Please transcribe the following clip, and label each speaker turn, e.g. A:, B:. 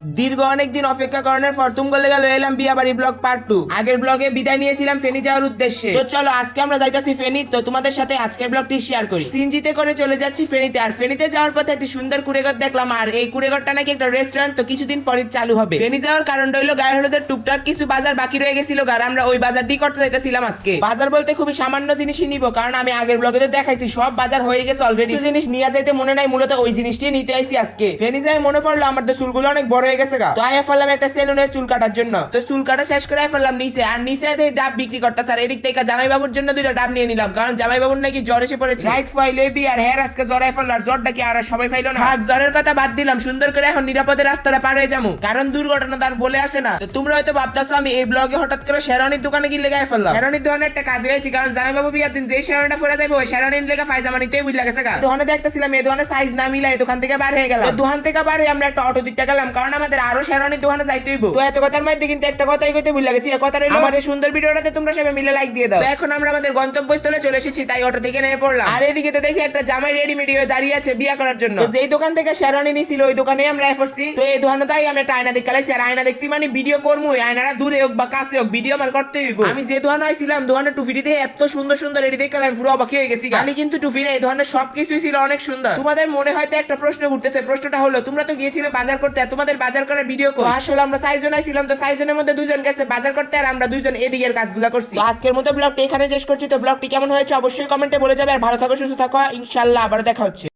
A: দীর্ঘ অনেকদিন অপেক্ষা করানোর পর তুম গলে গেল এলাম বিয়াবাড়ি ব্লগ পার্ট 2। আগের ব্লগে বিদায় নিয়েছিলাম ফেনী যাওয়ার উদ্দেশ্যে। তো চলো আজকে আমরা যাইতাছি ফেনী। তো তোমাদের সাথে আজকের ব্লগটি শেয়ার করি। সিনজিতে করে চলে যাচ্ছি ফেনীতে। আর ফেনীতে যাওয়ার পথে একটি সুন্দর কুড়েঘর দেখলাম। আর এই কুড়েঘরটা নাকি একটা রেস্টুরেন্ট, তো কিছুদিন পরে চালু হবে। ফেনী যাওয়ার কারণ রইলো গায়ে হলুদের টুকটাক কিছু বাজার বাকি রয়ে গেছিল। আর আমরা ওই বাজারটি করতে যাইতেছিলাম আজকে। বাজার বলতে খুবই সামান্য জিনিসই নিব, কারণ আমি আগের ব্লগে তো দেখাইছি সব বাজার হয়ে গেছে অলরেডি। কিছু জিনিস নিয়ে যাইতে মনে নাই, মূলত ওই জিনিসটি নিতে আইছি আজকে। ফেনী যাই মনে পড়লো আমার তো চুলগুলো অনেক বড় হয়ে গেছে গা। তো ফেললাম একটা সেলুনের চুল কাটার জন্য। তো চুল কাটা শেষ করে ফেললাম নিচে। আর নিচে ডাব বিক্রি করতেছে। আর এদিক থেকে জামাই বাবুর জন্য দুইটা ডাব নিয়ে নিলাম, কারণ জামাই বাবুর নাকি জ্বর এসে পড়েছে। রাইট ফাইলে বি আর হেয়ার আজকে জ্বরাই ফেললো। আর জ্বরটা কি আর সবাই ফাইলো না? জ্বরের কথা বাদ দিলাম, সুন্দর করে এখন নিরাপদে রাস্তাটা পার হয়ে যাবো, কারণ দুর্ঘটনা তার বলে আসে না। তো তোমরা হয়তো ভাবতেছো আমি এই ব্লগে হঠাৎ করে শেরানির দোকানে গিয়ে লেগে ফেললাম। শেরানির দোকানে একটা কাজ হয়েছে, কারণ জামাই বাবু বিয়ার দিন যে শেরানিটা পরে যাবে ওই শেরানির লেগে ফাইজামা নিতেই বুঝলা গেছে গা। দোকানে দেখতেছিলাম এই দোকানে সাইজ না মিলাই দোকান থেকে বার হয়ে গেলাম। দোকান থেকে বার হয়ে আমরা একটা অটো দিতে গেলাম, কারণ আমাদের আরো শেরানির দোকানে যাইতে হইব। তো এত কথার মধ্যে কিন্তু একটা কথাই কইতে ভুলে গেছি। কথা রইলো আমার এই সুন্দর ভিডিওটাতে তোমরা সবাই মিলে লাইক দিয়ে দাও। তো এখন আমরা আমাদের গন্তব্যস্থলে চলে এসেছি, তাই অটো থেকে নেমে পড়লাম। আর এদিকে তো দেখি একটা জামাই রেডিমেডি হয়ে দাঁড়িয়ে আছে বিয়া করার জন্য। তো যেই দোকান থেকে শেরানি নিছিল ওই দোকানে আমরা এসেছি। তো এই দোকানে তাই আমি একটা আয়না দেখালাইছি। আর আয়না দেখছি মানে ভিডিও করবো, আয়নাটা দূরে হোক বা কাছে হোক ভিডিও আমার করতে হইব। আমি যে দোকানে আইছিলাম দোকানের টুপিটি দিয়ে এত সুন্দর সুন্দর এটি দেখে আমি পুরো অবাক হয়ে গেছি। আমি কিন্তু টুপি না, এই ধরনের সবকিছুই ছিল অনেক সুন্দর। তোমাদের মনে হয়তো একটা প্রশ্ন ঘুরতেছে, প্রশ্নটা হলো তোমরা তো গিয়েছিলে বাজার করতে, তোমাদের বাজার করার ভিডিও কো? আসলে আমরা 4 জন আইছিলাম, তো 4 জনের মধ্যে 2 জন গেছে বাজার করতে আর আমরা 2 জন এদিকের কাজগুলো করছি। তো আজকের মতো ব্লগটি এখানে শেষ করছি। তো ব্লগটি কেমন হয়েছে অবশ্যই কমেন্টে বলে যাবে। আর ভালো থাকো, সুস্থ থাকো, ইনশাআল্লাহ আবার দেখা হচ্ছে।